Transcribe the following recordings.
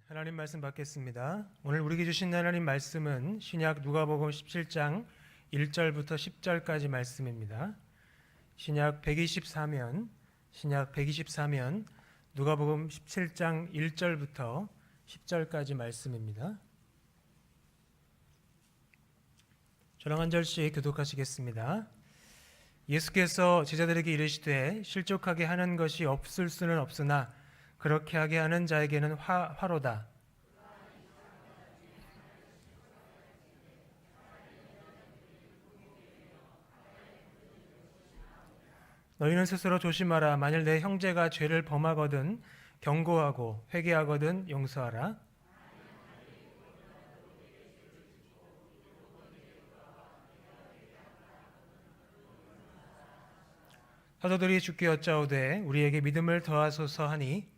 하나님 말씀 받겠습니다. 오늘 우리에게 주신 하나님 말씀은 신약 누가복음 17장 1절부터 10절까지 말씀입니다. 신약 124면 누가복음 17장 1절부터 10절까지 말씀입니다. 저랑 한 절씩 교독하시겠습니다. 예수께서 제자들에게 이르시되 실족하게 하는 것이 없을 수는 없으나 그렇게 하게 하는 자에게는 화로다. 너희는 스스로 조심하라. 만일 내 형제가 죄를 범하거든 경고하고 회개하거든 용서하라. 사도들이 주께 여짜오되 우리에게 믿음을 더하소서 하니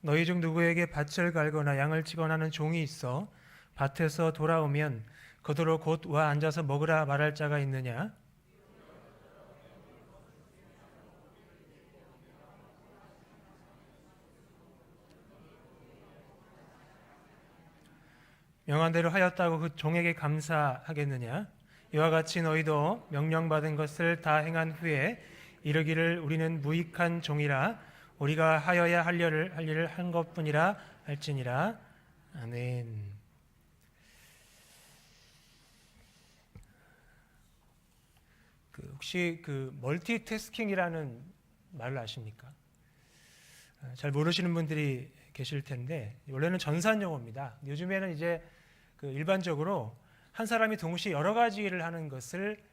너희 중 누구에게 밭을 갈거나 양을 치거나 하는 종이 있어 밭에서 돌아오면 그대로 곧 와 앉아서 먹으라 말할 자가 있느냐? 명한 대로 하였다고 그 종에게 감사하겠느냐? 이와 같이 너희도 명령받은 것을 다 행한 후에 이르기를 우리는 무익한 종이라 우리가 하여야 할 일을 한 것뿐이라 할지니라. 아멘. 혹시 멀티태스킹이라는 말을 아십니까? 잘 모르시는 분들이 계실 텐데 원래는 전산 용어입니다. 요즘에는 이제 일반적으로 한 사람이 동시에 여러 가지 일을 하는 것을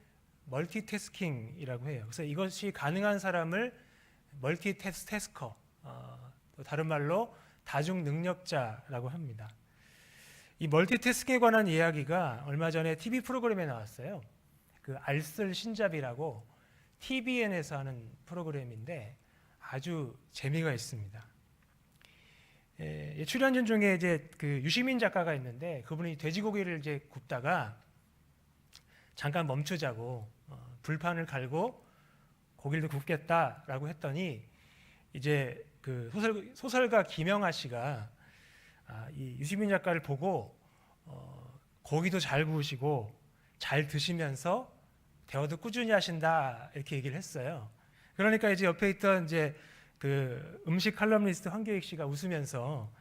멀티태스킹이라고 해요. 그래서 이것이 가능한 사람을 멀티태스커, 다른 말로 다중능력자라고 합니다. 이 멀티태스킹에 관한 이야기가 얼마 전에 TV 프로그램에 나왔어요. 알쓸 신잡이라고 TVN에서 하는 프로그램인데 아주 재미가 있습니다. 출연진 중에 이제 유시민 작가가 있는데 그분이 돼지고기를 이제 굽다가 잠깐 멈추자고 불판을 갈고 고기를 굽겠다라고 했더니 이제 소설가 김영하 씨가 이 유시민 작가를 보고 고기도 잘 구우시고 잘 드시면서 대화도 꾸준히 하신다 이렇게 얘기를 했어요. 그러니까 이제 옆에 있던 이제 음식 칼럼니스트 황교익 씨가 웃으면서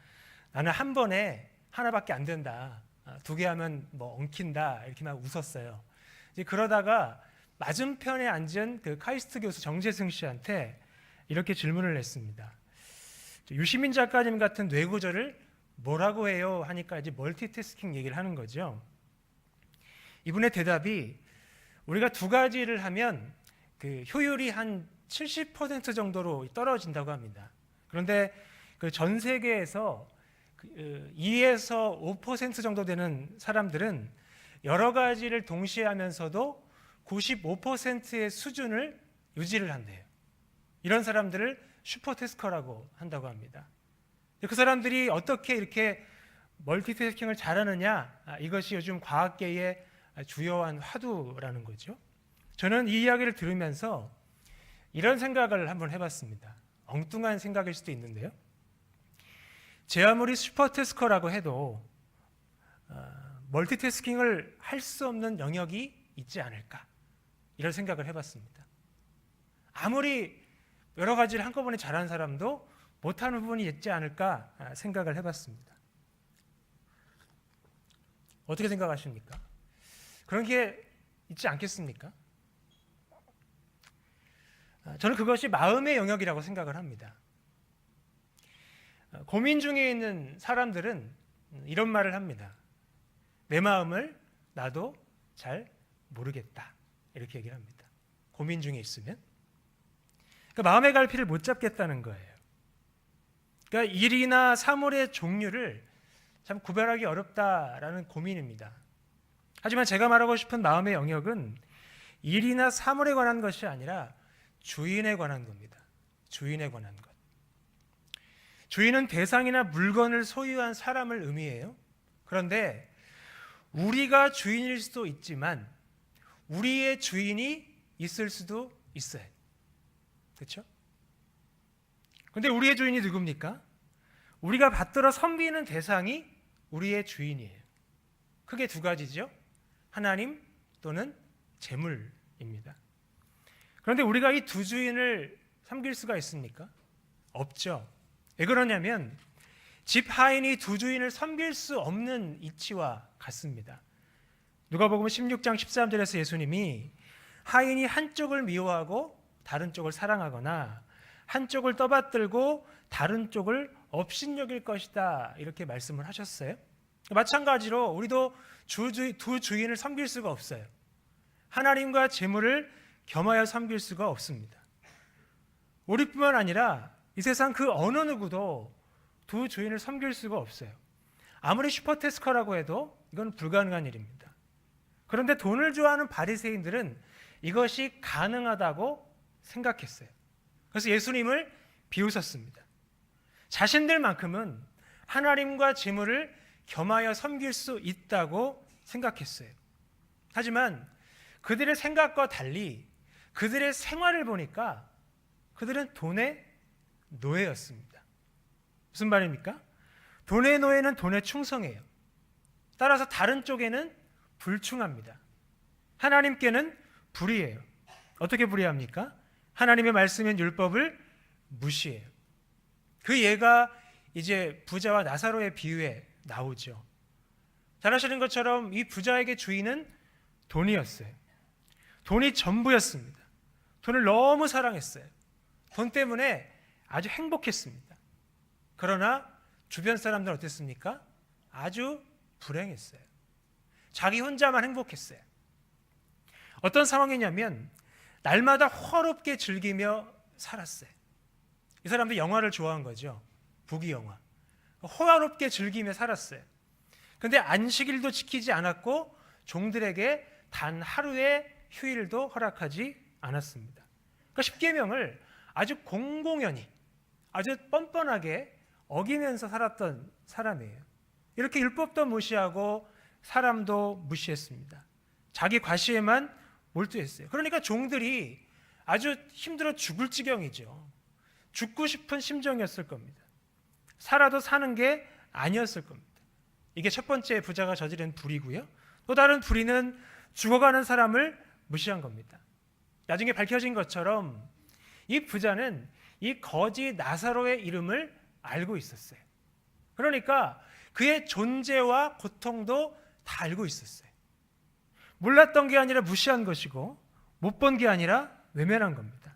나는 한 번에 하나밖에 안 된다. 두 개 하면 뭐 엉킨다 이렇게 막 웃었어요. 이제 그러다가 맞은편에 앉은 카이스트 교수 정재승 씨한테 이렇게 질문을 했습니다. 유시민 작가님 같은 뇌구조를 뭐라고 해요? 하니까 이제 멀티태스킹 얘기를 하는 거죠. 이분의 대답이 우리가 두 가지를 하면 효율이 한 70% 정도로 떨어진다고 합니다. 그런데 전 세계에서 2에서 5% 정도 되는 사람들은 여러 가지를 동시에 하면서도 95%의 수준을 유지를 한대요. 이런 사람들을 슈퍼태스커라고 한다고 합니다. 그 사람들이 어떻게 이렇게 멀티태스킹을 잘하느냐? 이것이 요즘 과학계의 주요한 화두라는 거죠. 저는 이 이야기를 들으면서 이런 생각을 한번 해봤습니다. 엉뚱한 생각일 수도 있는데요. 제 아무리 슈퍼태스커라고 해도 멀티태스킹을 할 수 없는 영역이 있지 않을까 이런 생각을 해봤습니다. 아무리 여러 가지를 한꺼번에 잘하는 사람도 못하는 부분이 있지 않을까 생각을 해봤습니다. 어떻게 생각하십니까? 그런 게 있지 않겠습니까? 저는 그것이 마음의 영역이라고 생각을 합니다. 고민 중에 있는 사람들은 이런 말을 합니다. 내 마음을 나도 잘 모르겠다. 이렇게 얘기를 합니다. 고민 중에 있으면. 마음의 갈피를 못 잡겠다는 거예요. 그러니까 일이나 사물의 종류를 참 구별하기 어렵다라는 고민입니다. 하지만 제가 말하고 싶은 마음의 영역은 일이나 사물에 관한 것이 아니라 주인에 관한 겁니다. 주인에 관한 것. 주인은 대상이나 물건을 소유한 사람을 의미해요. 그런데 우리가 주인일 수도 있지만 우리의 주인이 있을 수도 있어요. 그렇죠? 근데 우리의 주인이 누굽니까? 우리가 받들어 섬기는 대상이 우리의 주인이에요. 크게 두 가지죠. 하나님 또는 재물입니다. 그런데 우리가 이 두 주인을 섬길 수가 있습니까? 없죠. 왜 그러냐면 집 하인이 두 주인을 섬길 수 없는 이치와 같습니다. 누가복음 16장 13절에서 예수님이 하인이 한쪽을 미워하고 다른 쪽을 사랑하거나 한쪽을 떠받들고 다른 쪽을 업신여길 것이다, 이렇게 말씀을 하셨어요. 마찬가지로 우리도 두 주인을 섬길 수가 없어요. 하나님과 재물을 겸하여 섬길 수가 없습니다. 우리뿐만 아니라 이 세상 그 어느 누구도 두 주인을 섬길 수가 없어요. 아무리 슈퍼태스커라고 해도 이건 불가능한 일입니다. 그런데 돈을 좋아하는 바리새인들은 이것이 가능하다고 생각했어요. 그래서 예수님을 비웃었습니다. 자신들만큼은 하나님과 재물을 겸하여 섬길 수 있다고 생각했어요. 하지만 그들의 생각과 달리 그들의 생활을 보니까 그들은 돈의 노예였습니다. 무슨 말입니까? 돈의 노예는 돈에 충성해요. 따라서 다른 쪽에는 불충합니다. 하나님께는 불의해요. 어떻게 불의합니까? 하나님의 말씀인 율법을 무시해요. 그 예가 이제 부자와 나사로의 비유에 나오죠. 잘 아시는 것처럼 이 부자에게 주인은 돈이었어요. 돈이 전부였습니다. 돈을 너무 사랑했어요. 돈 때문에 아주 행복했습니다. 그러나 주변 사람들은 어땠습니까? 아주 불행했어요. 자기 혼자만 행복했어요. 어떤 상황이냐면 날마다 호화롭게 즐기며 살았어요. 이 사람도 영화를 좋아한 거죠. 부귀 영화. 호화롭게 즐기며 살았어요. 그런데 안식일도 지키지 않았고 종들에게 단 하루의 휴일도 허락하지 않았습니다. 그러니까 십계명을 아주 공공연히, 아주 뻔뻔하게 어기면서 살았던 사람이에요. 이렇게 율법도 무시하고 사람도 무시했습니다. 자기 과시에만 몰두했어요. 그러니까 종들이 아주 힘들어 죽을 지경이죠. 죽고 싶은 심정이었을 겁니다. 살아도 사는 게 아니었을 겁니다. 이게 첫 번째 부자가 저지른 불의고요. 또 다른 불의는 죽어가는 사람을 무시한 겁니다. 나중에 밝혀진 것처럼 이 부자는 이 거지 나사로의 이름을 알고 있었어요. 그러니까 그의 존재와 고통도 다 알고 있었어요. 몰랐던 게 아니라 무시한 것이고 못 본 게 아니라 외면한 겁니다.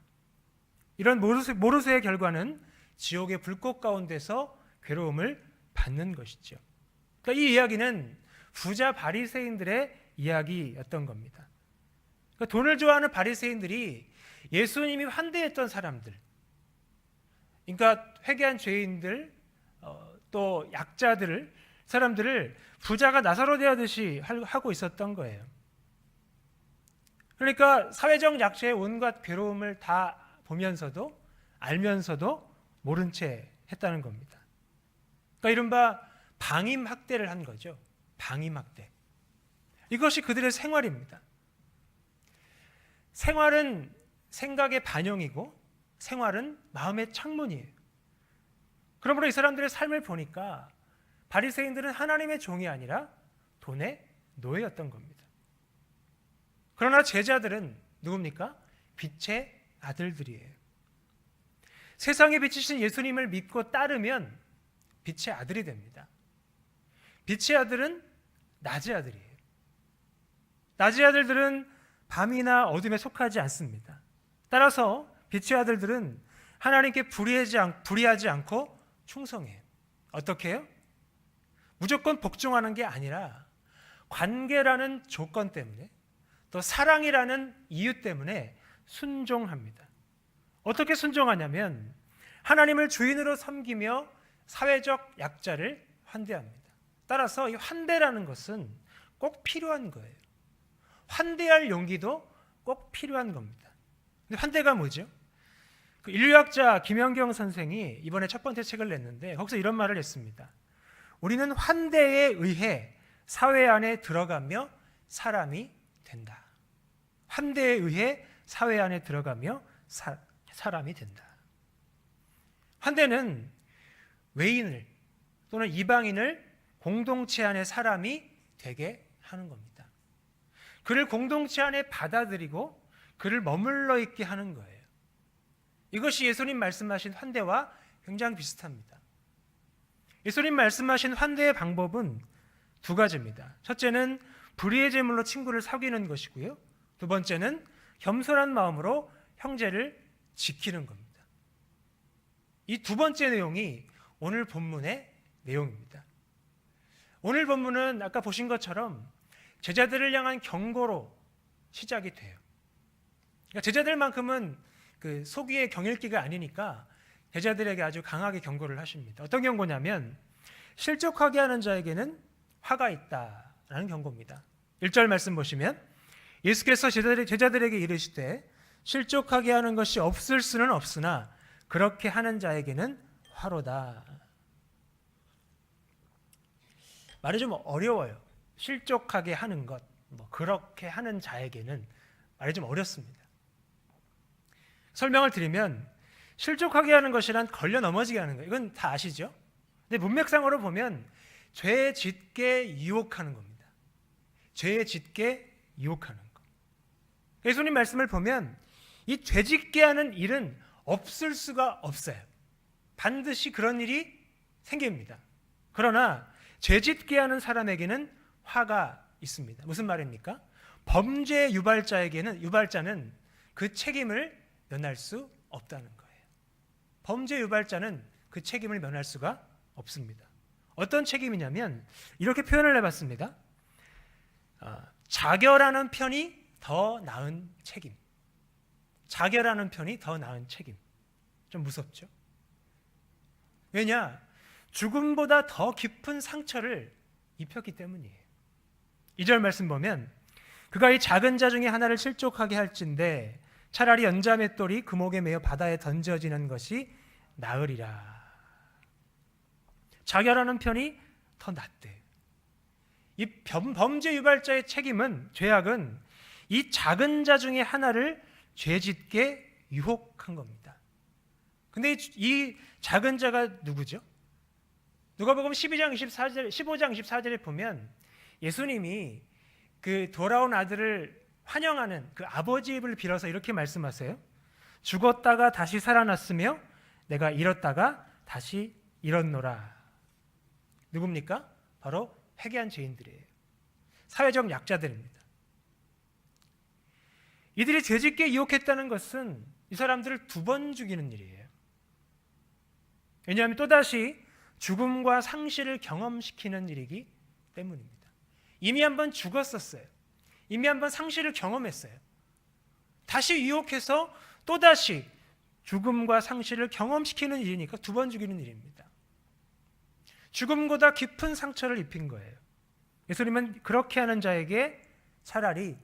이런 모르쇠의 결과는 지옥의 불꽃 가운데서 괴로움을 받는 것이죠. 그러니까 이 이야기는 부자 바리새인들의 이야기였던 겁니다. 그러니까 돈을 좋아하는 바리새인들이 예수님이 환대했던 사람들, 그러니까 회개한 죄인들, 또 약자들을, 사람들을 부자가 나사로 대하듯이 하고 있었던 거예요. 그러니까 사회적 약자의 온갖 괴로움을 다 보면서도 알면서도 모른 채 했다는 겁니다. 그러니까 이른바 방임학대를 한 거죠. 방임학대. 이것이 그들의 생활입니다. 생활은 생각의 반영이고 생활은 마음의 창문이에요. 그러므로 이 사람들의 삶을 보니까 바리새인들은 하나님의 종이 아니라 돈의 노예였던 겁니다. 그러나 제자들은 누굽니까? 빛의 아들들이에요. 세상에 비치신 예수님을 믿고 따르면 빛의 아들이 됩니다. 빛의 아들은 낮의 아들이에요. 낮의 아들들은 밤이나 어둠에 속하지 않습니다. 따라서 빛의 아들들은 하나님께 불의하지 않고 충성해요. 어떻게 해요? 무조건 복종하는 게 아니라 관계라는 조건 때문에, 또 사랑이라는 이유 때문에 순종합니다. 어떻게 순종하냐면 하나님을 주인으로 섬기며 사회적 약자를 환대합니다. 따라서 이 환대라는 것은 꼭 필요한 거예요. 환대할 용기도 꼭 필요한 겁니다. 근데 환대가 뭐죠? 그 인류학자 김연경 선생이 이번에 첫 번째 책을 냈는데 거기서 이런 말을 했습니다. 우리는 환대에 의해 사회 안에 들어가며 사람이 된다. 환대에 의해 사회 안에 들어가며 사람이 된다. 환대는 외인을 또는 이방인을 공동체 안에 사람이 되게 하는 겁니다. 그를 공동체 안에 받아들이고 그를 머물러 있게 하는 거예요. 이것이 예수님 말씀하신 환대와 굉장히 비슷합니다. 예수님 말씀하신 환대의 방법은 두 가지입니다. 첫째는 불의의 제물로 친구를 사귀는 것이고요. 두 번째는 겸손한 마음으로 형제를 지키는 겁니다. 이 두 번째 내용이 오늘 본문의 내용입니다. 오늘 본문은 아까 보신 것처럼 제자들을 향한 경고로 시작이 돼요. 그러니까 제자들만큼은 그 소기의 경읽기가 아니니까 제자들에게 아주 강하게 경고를 하십니다. 어떤 경고냐면 실족하게 하는 자에게는 화가 있다라는 경고입니다. 1절 말씀 보시면 예수께서 제자들에게 이르시되 실족하게 하는 것이 없을 수는 없으나 그렇게 하는 자에게는 화로다. 말이 좀 어려워요. 실족하게 하는 것, 그렇게 하는 자에게는 말이 좀 어렵습니다. 설명을 드리면 실족하게 하는 것이란 걸려 넘어지게 하는 거예요. 이건 다 아시죠? 근데 문맥상으로 보면 죄 짓게 유혹하는 겁니다. 죄 짓게 유혹하는 것. 예수님 말씀을 보면 이 죄 짓게 하는 일은 없을 수가 없어요. 반드시 그런 일이 생깁니다. 그러나 죄 짓게 하는 사람에게는 화가 있습니다. 무슨 말입니까? 범죄 유발자는 그 책임을 면할 수 없다는 거예요. 범죄 유발자는 그 책임을 면할 수가 없습니다. 어떤 책임이냐면 이렇게 표현을 해봤습니다. 자결하는 편이 더 나은 책임. 자결하는 편이 더 나은 책임. 좀 무섭죠? 왜냐? 죽음보다 더 깊은 상처를 입혔기 때문이에요. 2절 말씀 보면 그가 이 작은 자 중에 하나를 실족하게 할진대 차라리 연자맷돌이 그 목에 매어 바다에 던져지는 것이 나으리라. 자결하는 편이 더 낫대. 이 범죄 유발자의 책임은, 죄악은 이 작은 자 중에 하나를 죄짓게 유혹한 겁니다. 근데 이 작은 자가 누구죠? 누가복음 15장 24절에 보면 예수님이 그 돌아온 아들을 환영하는 그 아버지 입을 빌어서 이렇게 말씀하세요. 죽었다가 다시 살아났으며 내가 잃었다가 다시 잃었노라. 누굽니까? 바로 회개한 죄인들이에요. 사회적 약자들입니다. 이들이 죄짓게 유혹했다는 것은 이 사람들을 2번 죽이는 일이에요. 왜냐하면 또다시 죽음과 상실을 경험시키는 일이기 때문입니다. 이미 한번 죽었었어요. 이미 한번 상실을 경험했어요. 다시 유혹해서 또다시 죽음과 상실을 경험시키는 일이니까 2번 죽이는 일입니다. 죽음보다 깊은 상처를 입힌 거예요. 예수님은 그렇게 하는 자에게 차라리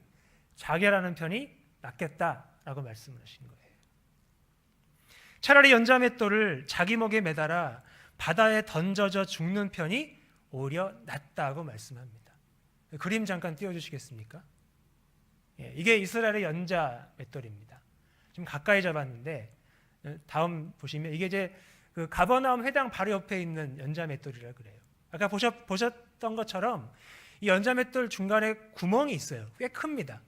자결하는 편이 낫겠다라고 말씀을 하신 거예요. 차라리 연자맷돌을 자기 목에 매달아 바다에 던져져 죽는 편이 오히려 낫다고 말씀합니다. 그림 잠깐 띄워주시겠습니까? 이게 이스라엘의 연자맷돌입니다. 좀 가까이 잡았는데 다음 보시면 이게 이제 그 가버나움 회당 바로 옆에 있는 연자맷돌이라 그래요. 아까 보셨던 것처럼 이 연자맷돌 중간에 구멍이 있어요. 꽤 큽니다.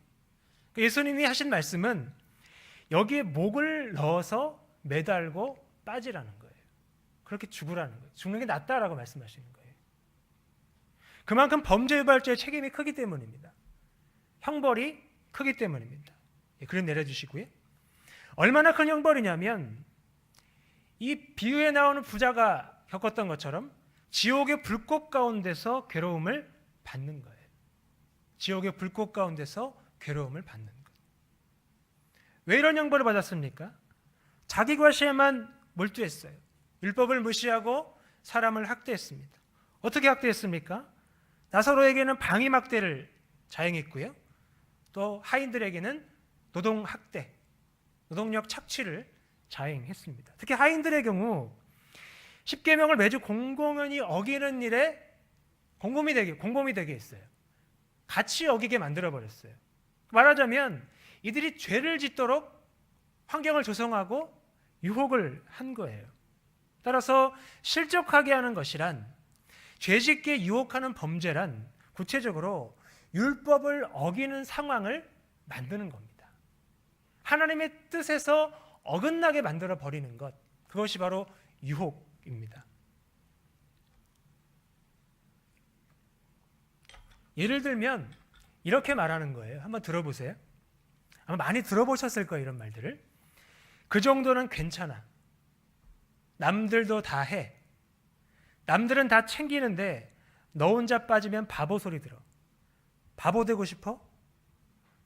예수님이 하신 말씀은 여기에 목을 넣어서 매달고 빠지라는 거예요. 그렇게 죽으라는 거예요. 죽는 게 낫다라고 말씀하시는 거예요. 그만큼 범죄 유발자의 책임이 크기 때문입니다. 형벌이 크기 때문입니다. 그림 내려주시고요. 얼마나 큰 형벌이냐면 이 비유에 나오는 부자가 겪었던 것처럼 지옥의 불꽃 가운데서 괴로움을 받는 거예요. 지옥의 불꽃 가운데서 괴로움을 받는 것. 왜 이런 형벌을 받았습니까? 자기 과시에만 몰두했어요. 율법을 무시하고 사람을 학대했습니다. 어떻게 학대했습니까? 나사로에게는 방임학대를 자행했고요. 또 하인들에게는 노동학대, 노동력 착취를 자행했습니다. 특히 하인들의 경우 십계명을 매주 공공연히 어기는 일에 공범이 되게 했어요. 같이 어기게 만들어 버렸어요. 말하자면 이들이 죄를 짓도록 환경을 조성하고 유혹을 한 거예요. 따라서 실족하게 하는 것이란, 죄짓게 유혹하는 범죄란 구체적으로 율법을 어기는 상황을 만드는 겁니다. 하나님의 뜻에서 어긋나게 만들어 버리는 것, 그것이 바로 유혹입니다. 예를 들면 이렇게 말하는 거예요. 한번 들어보세요. 아마 많이 들어보셨을 거예요, 이런 말들을. 그 정도는 괜찮아. 남들도 다 해. 남들은 다 챙기는데 너 혼자 빠지면 바보 소리 들어. 바보 되고 싶어?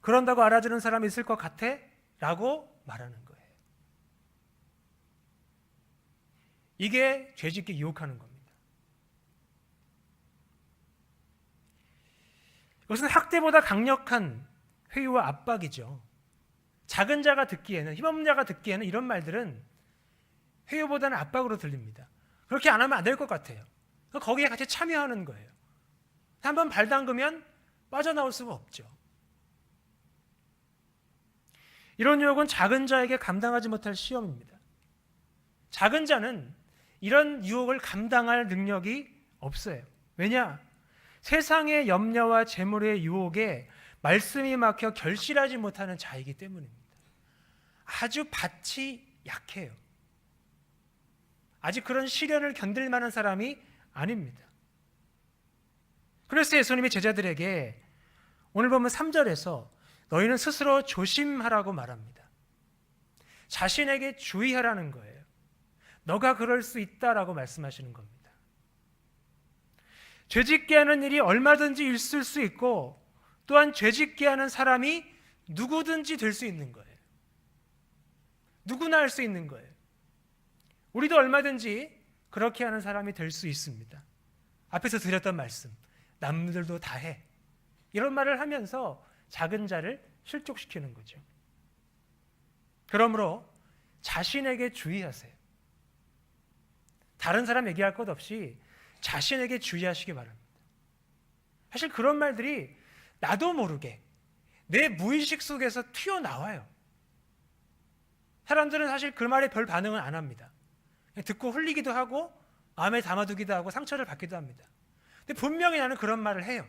그런다고 알아주는 사람이 있을 것 같아? 라고 말하는 거예요. 이게 죄짓게 유혹하는 겁니다. 이것은 학대보다 강력한 회유와 압박이죠. 작은 자가 듣기에는, 힘없는 자가 듣기에는 이런 말들은 회유보다는 압박으로 들립니다. 그렇게 안 하면 안 될 것 같아요. 거기에 같이 참여하는 거예요. 한번 발 담그면 빠져나올 수가 없죠. 이런 유혹은 작은 자에게 감당하지 못할 시험입니다. 작은 자는 이런 유혹을 감당할 능력이 없어요. 왜냐? 세상의 염려와 재물의 유혹에 말씀이 막혀 결실하지 못하는 자이기 때문입니다. 아주 밭이 약해요. 아직 그런 시련을 견딜 만한 사람이 아닙니다. 그래서 예수님이 제자들에게 오늘 보면 3절에서 너희는 스스로 조심하라고 말합니다. 자신에게 주의하라는 거예요. 너가 그럴 수 있다라고 말씀하시는 겁니다. 죄짓게 하는 일이 얼마든지 있을 수 있고 또한 죄짓게 하는 사람이 누구든지 될 수 있는 거예요. 누구나 할 수 있는 거예요. 우리도 얼마든지 그렇게 하는 사람이 될 수 있습니다. 앞에서 드렸던 말씀, 남들도 다 해. 이런 말을 하면서 작은 자를 실족시키는 거죠. 그러므로 자신에게 주의하세요. 다른 사람 얘기할 것 없이 자신에게 주의하시기 바랍니다. 사실 그런 말들이 나도 모르게 내 무의식 속에서 튀어나와요. 사람들은 사실 그 말에 별 반응은 안 합니다. 듣고 흘리기도 하고 마음에 담아두기도 하고 상처를 받기도 합니다. 근데 분명히 나는 그런 말을 해요.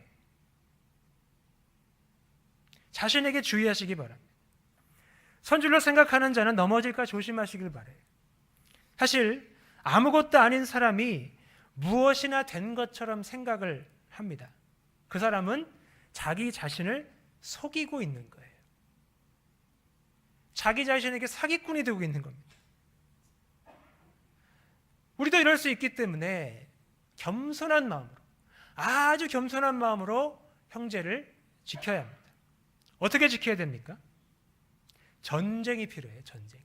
자신에게 주의하시기 바랍니다. 선줄로 생각하는 자는 넘어질까 조심하시길 바라요. 사실 아무것도 아닌 사람이 무엇이나 된 것처럼 생각을 합니다. 그 사람은 자기 자신을 속이고 있는 거예요. 자기 자신에게 사기꾼이 되고 있는 겁니다. 우리도 이럴 수 있기 때문에 겸손한 마음으로, 아주 겸손한 마음으로 형제를 지켜야 합니다. 어떻게 지켜야 됩니까? 전쟁이 필요해요. 전쟁.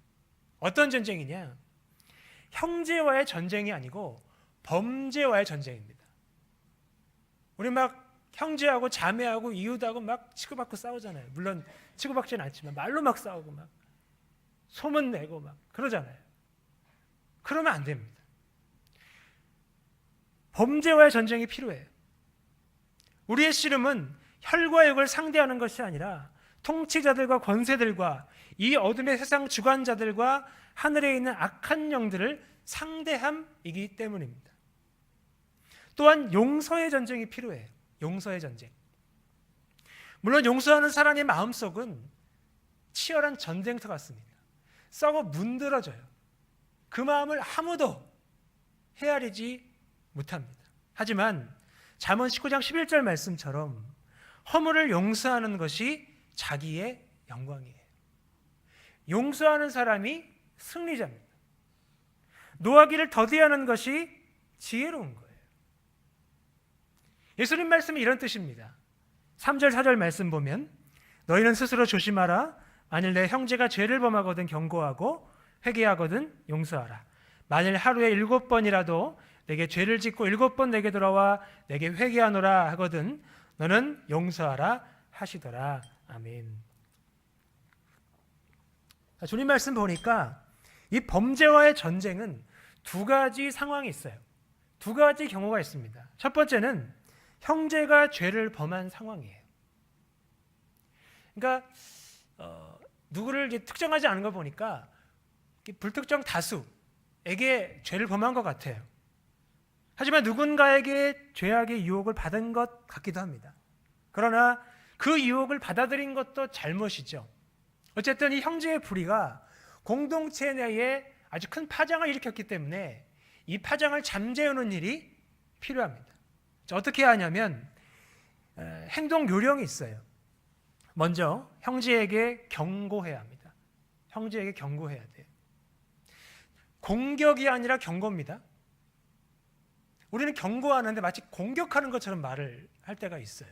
어떤 전쟁이냐? 형제와의 전쟁이 아니고 범죄와의 전쟁입니다. 우리 막 형제하고 자매하고 이웃하고 막 치고받고 싸우잖아요. 물론 치고받지는 않지만 말로 막 싸우고 막 소문내고 막 그러잖아요. 그러면 안 됩니다. 범죄와의 전쟁이 필요해요. 우리의 씨름은 혈과 육을 상대하는 것이 아니라 통치자들과 권세들과 이 어둠의 세상 주관자들과 하늘에 있는 악한 영들을 상대함이기 때문입니다. 또한 용서의 전쟁이 필요해요. 용서의 전쟁. 물론 용서하는 사람의 마음속은 치열한 전쟁터 같습니다. 썩어 문드러져요. 그 마음을 아무도 헤아리지 못합니다. 하지만 잠언 19장 11절 말씀처럼 허물을 용서하는 것이 자기의 영광이에요. 용서하는 사람이 승리자입니다. 노하기를 더디하는 것이 지혜로운 거예요. 예수님 말씀이 이런 뜻입니다. 3절 4절 말씀 보면 너희는 스스로 조심하라. 만일 내 형제가 죄를 범하거든 경고하고 회개하거든 용서하라. 만일 하루에 7번이라도 내게 죄를 짓고 7번 내게 돌아와 내게 회개하노라 하거든 너는 용서하라 하시더라. 아멘. 주님 말씀 보니까 이 범죄와의 전쟁은 두 가지 상황이 있어요. 두 가지 경우가 있습니다. 첫 번째는 형제가 죄를 범한 상황이에요. 그러니까 누구를 이제 특정하지 않은 걸 보니까 불특정 다수에게 죄를 범한 것 같아요. 하지만 누군가에게 죄악의 유혹을 받은 것 같기도 합니다. 그러나 그 유혹을 받아들인 것도 잘못이죠. 어쨌든 이 형제의 불의가 공동체 내에 아주 큰 파장을 일으켰기 때문에 이 파장을 잠재우는 일이 필요합니다. 어떻게 하냐면 행동 요령이 있어요. 먼저 형제에게 경고해야 합니다. 형제에게 경고해야 돼요. 공격이 아니라 경고입니다. 우리는 경고하는데 마치 공격하는 것처럼 말을 할 때가 있어요.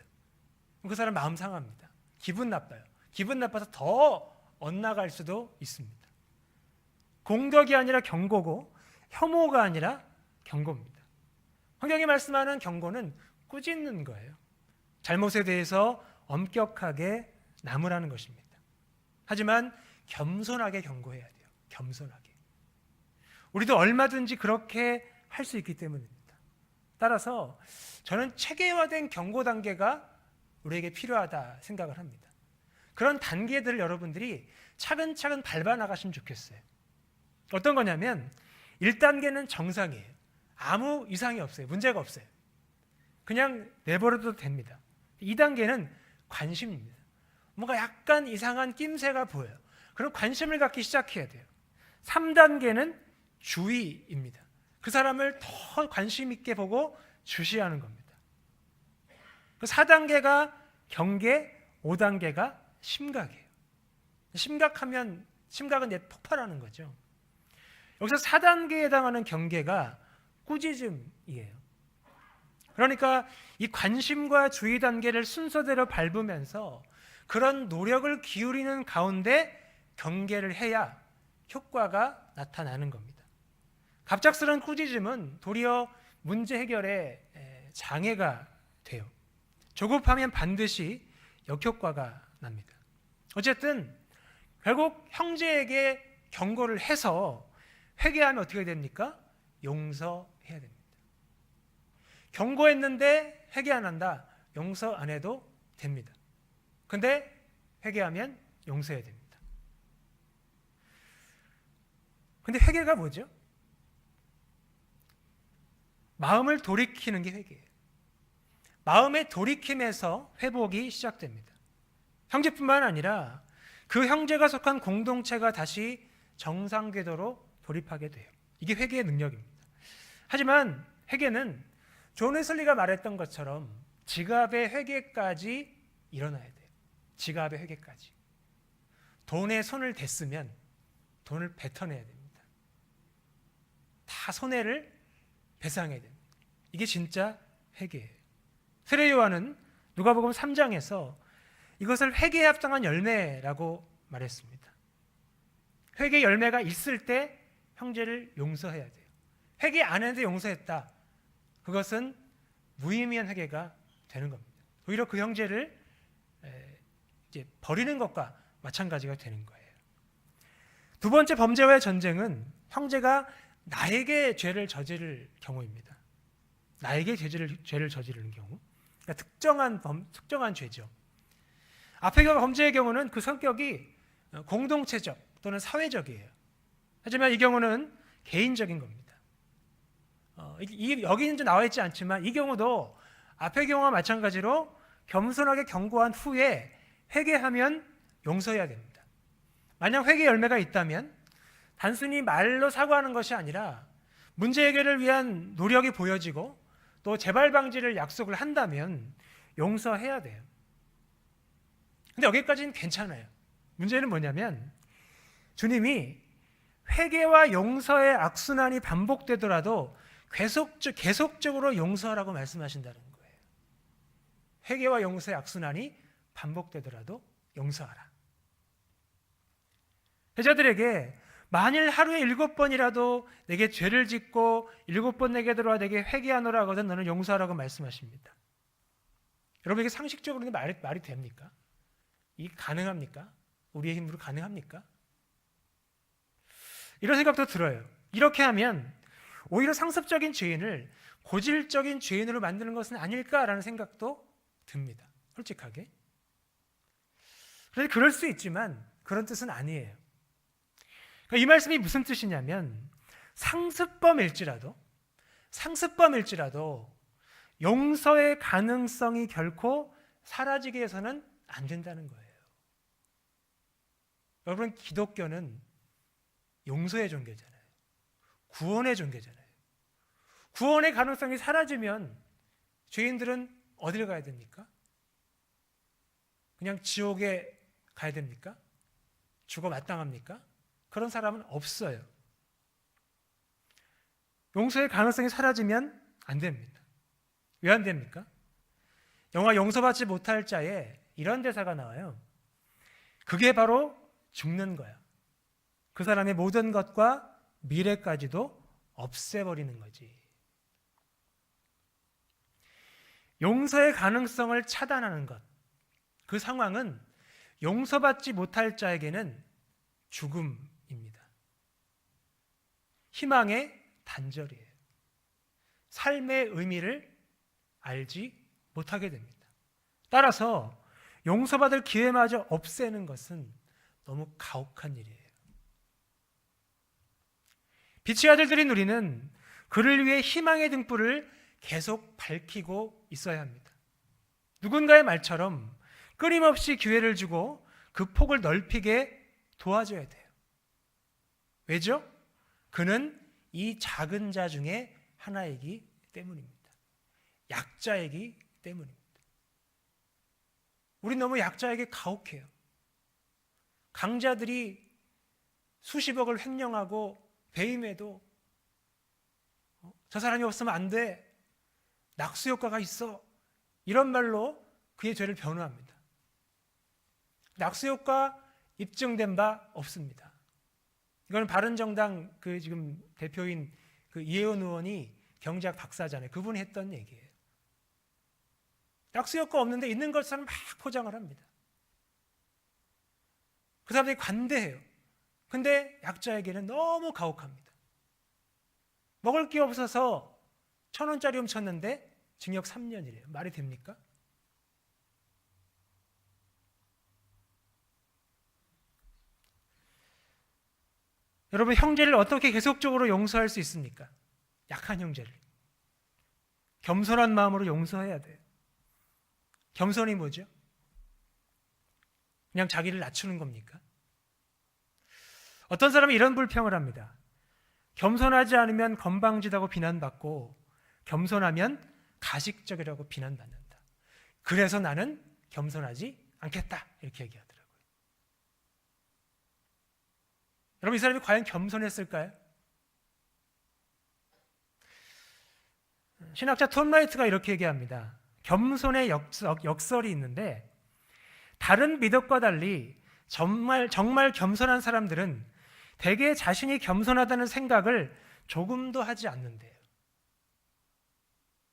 그 사람 마음 상합니다. 기분 나빠요. 기분 나빠서 더 엇나갈 수도 있습니다. 공격이 아니라 경고고 혐오가 아니라 경고입니다. 성경이 말씀하는 경고는 꾸짖는 거예요. 잘못에 대해서 엄격하게 나무라는 것입니다. 하지만 겸손하게 경고해야 돼요. 겸손하게. 우리도 얼마든지 그렇게 할 수 있기 때문입니다. 따라서 저는 체계화된 경고 단계가 우리에게 필요하다 생각을 합니다. 그런 단계들을 여러분들이 차근차근 밟아 나가시면 좋겠어요. 어떤 거냐면 1단계는 정상이에요. 아무 이상이 없어요. 문제가 없어요. 그냥 내버려둬도 됩니다. 2단계는 관심입니다. 뭔가 약간 이상한 낌새가 보여요. 그럼 관심을 갖기 시작해야 돼요. 3단계는 주의입니다. 그 사람을 더 관심 있게 보고 주시하는 겁니다. 4단계가 경계, 5단계가 심각이에요. 심각은 이제 폭발하는 거죠. 여기서 4단계에 해당하는 경계가 꾸짖음이에요. 그러니까 이 관심과 주의 단계를 순서대로 밟으면서 그런 노력을 기울이는 가운데 경계를 해야 효과가 나타나는 겁니다. 갑작스러운 꾸짖음은 도리어 문제 해결에 장애가 돼요. 조급하면 반드시 역효과가 납니다. 어쨌든 결국 형제에게 경고를 해서 회개하면 어떻게 됩니까? 용서해야 됩니다. 경고했는데 회개 안 한다. 용서 안 해도 됩니다. 근데 회개하면 용서해야 됩니다. 근데 회개가 뭐죠? 마음을 돌이키는 게 회개예요. 마음의 돌이킴에서 회복이 시작됩니다. 형제뿐만 아니라 그 형제가 속한 공동체가 다시 정상 궤도로 돌입하게 돼요. 이게 회개의 능력입니다. 하지만 회개는 존 웨슬리가 말했던 것처럼 지갑의 회개까지 일어나야 돼요. 지갑의 회개까지. 돈에 손을 댔으면 돈을 뱉어내야 됩니다. 다 손해를 배상해야 됩니다. 이게 진짜 회개예요. 세례 요한은 누가복음 3장에서 이것을 회개에 합당한 열매라고 말했습니다. 회개 열매가 있을 때 형제를 용서해야 돼요. 회개 안 했는데 용서했다. 그것은 무의미한 회개가 되는 겁니다. 오히려 그 형제를 이제 버리는 것과 마찬가지가 되는 거예요. 두 번째 범죄와의 전쟁은 형제가 나에게 죄를 저지를 경우입니다. 나에게 죄를 저지르는 경우. 그러니까 특정한 죄죠. 앞의 범죄의 경우는 그 성격이 공동체적 또는 사회적이에요. 하지만 이 경우는 개인적인 겁니다. 여기는 좀 나와 있지 않지만 이 경우도 앞의 경우와 마찬가지로 겸손하게 경고한 후에 회개하면 용서해야 됩니다. 만약 회개 열매가 있다면 단순히 말로 사과하는 것이 아니라 문제 해결을 위한 노력이 보여지고 또 재발 방지를 약속을 한다면 용서해야 돼요. 근데 여기까지는 괜찮아요. 문제는 뭐냐면 주님이 회개와 용서의 악순환이 반복되더라도 계속적으로 용서하라고 말씀하신다는 거예요. 회개와 용서의 악순환이 반복되더라도 용서하라. 제자들에게 만일 하루에 7번이라도 내게 죄를 짓고 7번 내게 들어와 내게 회개하노라 하거든 너는 용서하라고 말씀하십니다. 여러분 이게 상식적으로 말이 됩니까? 이게 가능합니까? 우리의 힘으로 가능합니까? 이런 생각도 들어요. 이렇게 하면 오히려 상습적인 죄인을 고질적인 죄인으로 만드는 것은 아닐까라는 생각도 듭니다. 솔직하게. 그런데 그럴 수 있지만 그런 뜻은 아니에요. 그러니까 이 말씀이 무슨 뜻이냐면 상습범일지라도 용서의 가능성이 결코 사라지게 해서는 안 된다는 거예요. 여러분, 기독교는 용서의 종교잖아요. 구원의 종교잖아요. 구원의 가능성이 사라지면 죄인들은 어디를 가야 됩니까? 그냥 지옥에 가야 됩니까? 죽어 마땅합니까? 그런 사람은 없어요. 용서의 가능성이 사라지면 안 됩니다. 왜 안 됩니까? 영화 용서받지 못할 자에 이런 대사가 나와요. 그게 바로 죽는 거야. 그 사람의 모든 것과 미래까지도 없애버리는 거지. 용서의 가능성을 차단하는 것, 그 상황은 용서받지 못할 자에게는 죽음입니다. 희망의 단절이에요. 삶의 의미를 알지 못하게 됩니다. 따라서 용서받을 기회마저 없애는 것은 너무 가혹한 일이에요. 빛의 아들들인 우리는 그를 위해 희망의 등불을 계속 밝히고 있어야 합니다. 누군가의 말처럼 끊임없이 기회를 주고 그 폭을 넓히게 도와줘야 돼요. 왜죠? 그는 이 작은 자 중에 하나이기 때문입니다. 약자이기 때문입니다. 우린 너무 약자에게 가혹해요. 강자들이 수십억을 횡령하고 배임해도 저 사람이 없으면 안 돼. 낙수 효과가 있어. 이런 말로 그의 죄를 변호합니다. 낙수 효과 입증된 바 없습니다. 이건 바른정당 그 지금 대표인 그 이혜원 의원이 경제학 박사잖아요. 그분이 했던 얘기예요. 낙수 효과 없는데 있는 것처럼 막 포장을 합니다. 그 사람들이 관대해요. 근데 약자에게는 너무 가혹합니다. 먹을 게 없어서 1,000원짜리 훔쳤는데 징역 3년이래요. 말이 됩니까? 여러분, 형제를 어떻게 계속적으로 용서할 수 있습니까? 약한 형제를. 겸손한 마음으로 용서해야 돼요. 겸손이 뭐죠? 그냥 자기를 낮추는 겁니까? 어떤 사람은 이런 불평을 합니다. 겸손하지 않으면 건방지다고 비난받고 겸손하면 가식적이라고 비난받는다. 그래서 나는 겸손하지 않겠다. 이렇게 얘기하더라고요. 여러분, 이 사람이 과연 겸손했을까요? 신학자 톰 라이트가 이렇게 얘기합니다. 겸손의 역설이 있는데 다른 미덕과 달리 정말 겸손한 사람들은 대개 자신이 겸손하다는 생각을 조금도 하지 않는데요.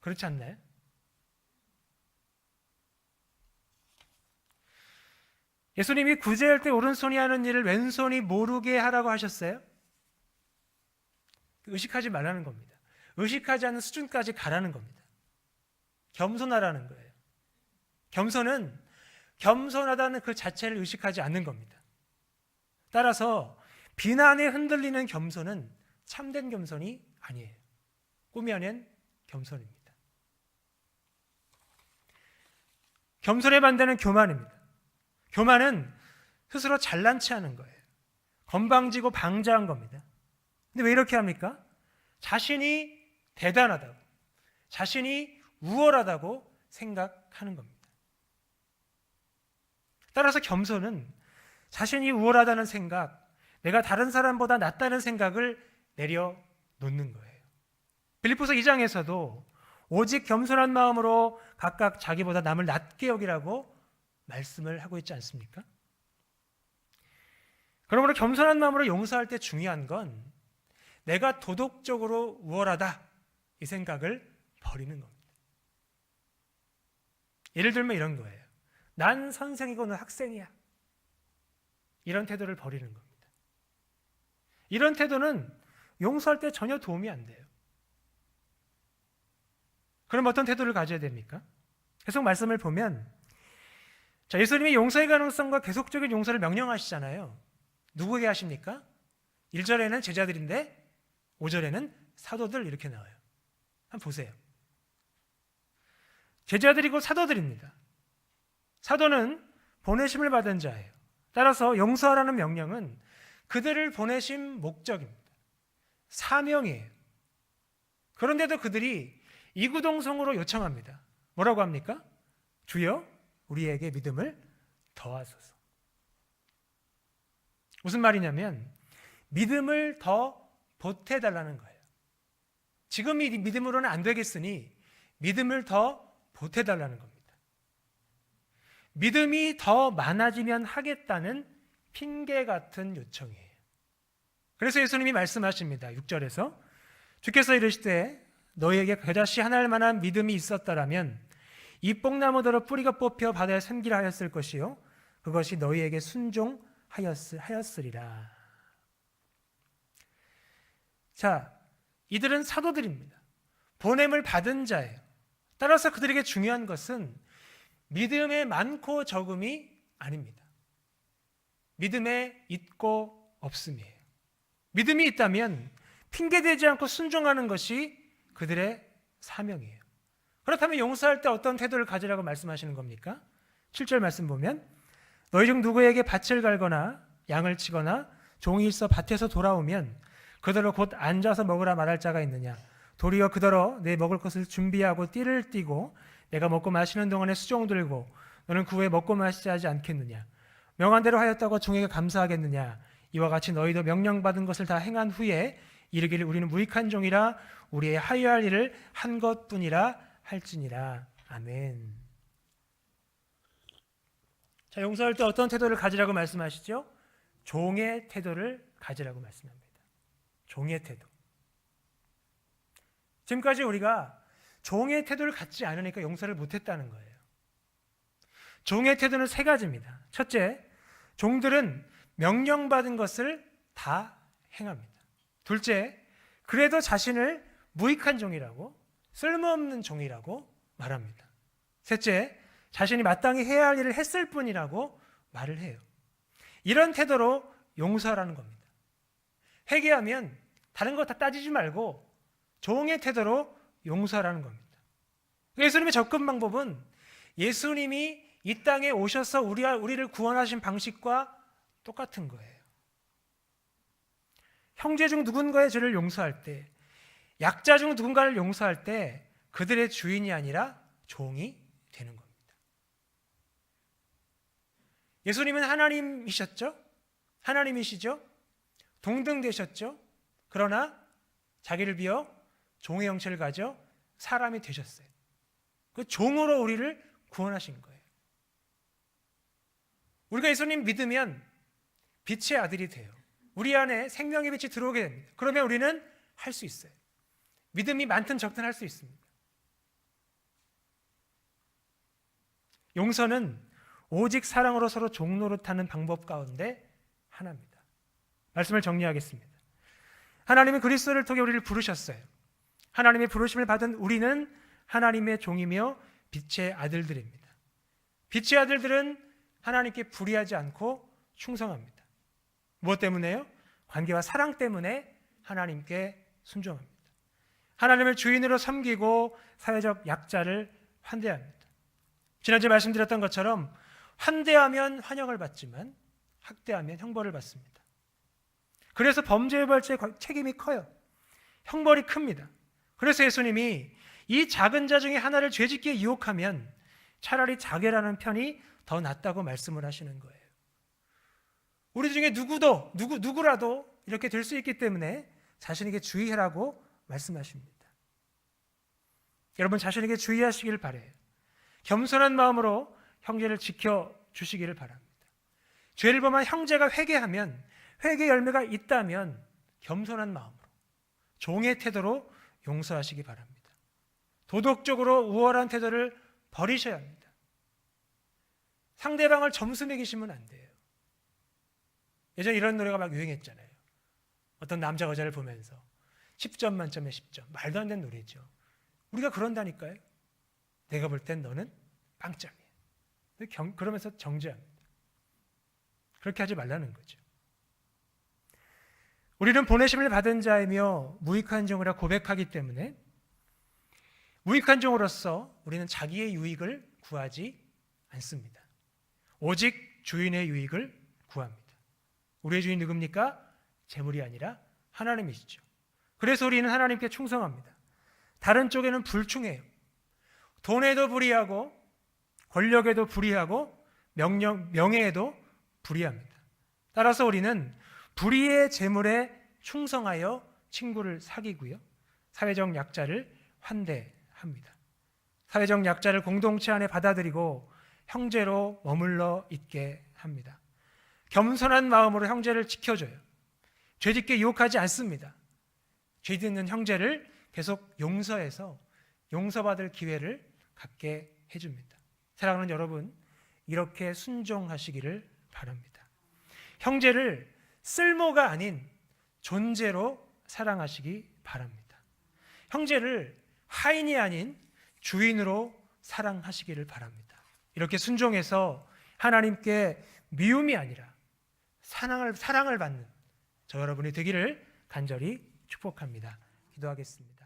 그렇지 않나요? 예수님이 구제할 때 오른손이 하는 일을 왼손이 모르게 하라고 하셨어요? 의식하지 말라는 겁니다. 의식하지 않는 수준까지 가라는 겁니다. 겸손하라는 거예요. 겸손은 겸손하다는 그 자체를 의식하지 않는 겁니다. 따라서 비난에 흔들리는 겸손은 참된 겸손이 아니에요. 꾸며낸 겸손입니다. 겸손에 반대는 교만입니다. 교만은 스스로 잘난 체 하는 거예요. 건방지고 방자한 겁니다. 근데 왜 이렇게 합니까? 자신이 대단하다고, 자신이 우월하다고 생각하는 겁니다. 따라서 겸손은 자신이 우월하다는 생각, 내가 다른 사람보다 낫다는 생각을 내려놓는 거예요. 빌립보서 2장에서도 오직 겸손한 마음으로 각각 자기보다 남을 낮게 여기라고 말씀을 하고 있지 않습니까? 그러므로 겸손한 마음으로 용서할 때 중요한 건 내가 도덕적으로 우월하다 이 생각을 버리는 겁니다. 예를 들면 이런 거예요. 난 선생이고 넌 학생이야. 이런 태도를 버리는 겁니다. 이런 태도는 용서할 때 전혀 도움이 안 돼요. 그럼 어떤 태도를 가져야 됩니까? 계속 말씀을 보면 자, 예수님이 용서의 가능성과 계속적인 용서를 명령하시잖아요. 누구에게 하십니까? 1절에는 제자들인데 5절에는 사도들 이렇게 나와요. 한번 보세요. 제자들이고 사도들입니다. 사도는 보내심을 받은 자예요. 따라서 용서하라는 명령은 그들을 보내신 목적입니다. 사명이에요. 그런데도 그들이 이구동성으로 요청합니다. 뭐라고 합니까? 주여 우리에게 믿음을 더하소서. 무슨 말이냐면 믿음을 더 보태달라는 거예요. 지금 이 믿음으로는 안 되겠으니 믿음을 더 보태달라는 겁니다. 믿음이 더 많아지면 하겠다는 핑계 같은 요청이에요. 그래서 예수님이 말씀하십니다. 6절에서 주께서 이르시되 너희에게 겨자씨 하나일 만한 믿음이 있었더라면 이 뽕나무더러 뿌리가 뽑혀 바다에 샘기라 하였을 것이요 그것이 너희에게 순종하였으리라. 자, 이들은 사도들입니다. 보냄을 받은 자예요. 따라서 그들에게 중요한 것은 믿음의 많고 적음이 아닙니다. 믿음의 있고 없음이에요. 믿음이 있다면 핑계대지 않고 순종하는 것이 그들의 사명이에요. 그렇다면 용서할 때 어떤 태도를 가지라고 말씀하시는 겁니까? 7절 말씀 보면 너희 중 누구에게 밭을 갈거나 양을 치거나 종이 있어 밭에서 돌아오면 그더러 곧 앉아서 먹으라 말할 자가 있느냐? 도리어 그더러 내 먹을 것을 준비하고 띠를 띠고 내가 먹고 마시는 동안에 수종 들고 너는 그 후에 먹고 마시지 하지 않겠느냐? 명한 대로 하였다고 종에게 감사하겠느냐? 이와 같이 너희도 명령받은 것을 다 행한 후에 이르기를 우리는 무익한 종이라 우리의 하여야 할 일을 한 것뿐이라 할지니라. 아멘. 자, 용서할 때 어떤 태도를 가지라고 말씀하시죠? 종의 태도를 가지라고 말씀합니다. 종의 태도. 지금까지 우리가 종의 태도를 갖지 않으니까 용서를 못했다는 거예요. 종의 태도는 세 가지입니다. 첫째, 종들은 명령받은 것을 다 행합니다. 둘째, 그래도 자신을 무익한 종이라고, 쓸모없는 종이라고 말합니다. 셋째, 자신이 마땅히 해야 할 일을 했을 뿐이라고 말을 해요. 이런 태도로 용서하라는 겁니다. 회개하면 다른 거 다 따지지 말고 종의 태도로 용서하라는 겁니다. 예수님의 접근 방법은 예수님이 이 땅에 오셔서 우리를 구원하신 방식과 똑같은 거예요. 형제 중 누군가의 죄를 용서할 때, 약자 중 누군가를 용서할 때 그들의 주인이 아니라 종이 되는 겁니다. 예수님은 하나님이셨죠? 하나님이시죠? 동등되셨죠? 그러나 자기를 비어 종의 형체를 가져 사람이 되셨어요. 그 종으로 우리를 구원하신 거예요. 우리가 예수님 믿으면 빛의 아들이 돼요. 우리 안에 생명의 빛이 들어오게 됩니다. 그러면 우리는 할 수 있어요. 믿음이 많든 적든 할 수 있습니다. 용서는 오직 사랑으로 서로 종노릇하는 방법 가운데 하나입니다. 말씀을 정리하겠습니다. 하나님은 그리스도를 통해 우리를 부르셨어요. 하나님의 부르심을 받은 우리는 하나님의 종이며 빛의 아들들입니다. 빛의 아들들은 하나님께 불의하지 않고 충성합니다. 무엇 때문에요? 관계와 사랑 때문에 하나님께 순종합니다. 하나님을 주인으로 섬기고 사회적 약자를 환대합니다. 지난주에 말씀드렸던 것처럼 환대하면 환영을 받지만 학대하면 형벌을 받습니다. 그래서 범죄유발자의 책임이 커요. 형벌이 큽니다. 그래서 예수님이 이 작은 자 중에 하나를 죄짓기에 유혹하면 차라리 자결하는 편이 더 낫다고 말씀을 하시는 거예요. 우리 중에 누구라도 이렇게 될 수 있기 때문에 자신에게 주의하라고 말씀하십니다. 여러분 자신에게 주의하시길 바라요. 겸손한 마음으로 형제를 지켜주시기를 바랍니다. 죄를 범한 형제가 회개하면 회개 열매가 있다면 겸손한 마음으로 종의 태도로 용서하시기 바랍니다. 도덕적으로 우월한 태도를 버리셔야 합니다. 상대방을 점수 매기시면 안 돼요. 예전에 이런 노래가 막 유행했잖아요. 어떤 남자 여자를 보면서 10점 만점에 10점. 말도 안 되는 노래죠. 우리가 그런다니까요. 내가 볼 땐 너는 빵점이야. 그러면서 정죄합니다. 그렇게 하지 말라는 거죠. 우리는 보내심을 받은 자이며 무익한 종이라 고백하기 때문에 무익한 종으로서 우리는 자기의 유익을 구하지 않습니다. 오직 주인의 유익을 구합니다. 우리의 주인 누굽니까? 재물이 아니라 하나님이시죠. 그래서 우리는 하나님께 충성합니다. 다른 쪽에는 불충해요. 돈에도 불의하고 권력에도 불의하고 명예에도 불의합니다. 따라서 우리는 불의의 재물에 충성하여 친구를 사귀고요. 사회적 약자를 환대합니다. 사회적 약자를 공동체 안에 받아들이고 형제로 머물러 있게 합니다. 겸손한 마음으로 형제를 지켜줘요. 죄짓게 유혹하지 않습니다. 죄짓는 형제를 계속 용서해서 용서받을 기회를 갖게 해줍니다. 사랑하는 여러분, 이렇게 순종하시기를 바랍니다. 형제를 쓸모가 아닌 존재로 사랑하시기 바랍니다. 형제를 하인이 아닌 주인으로 사랑하시기를 바랍니다. 이렇게 순종해서 하나님께 미움이 아니라 사랑을 받는 저 여러분이 되기를 간절히 축복합니다. 기도하겠습니다.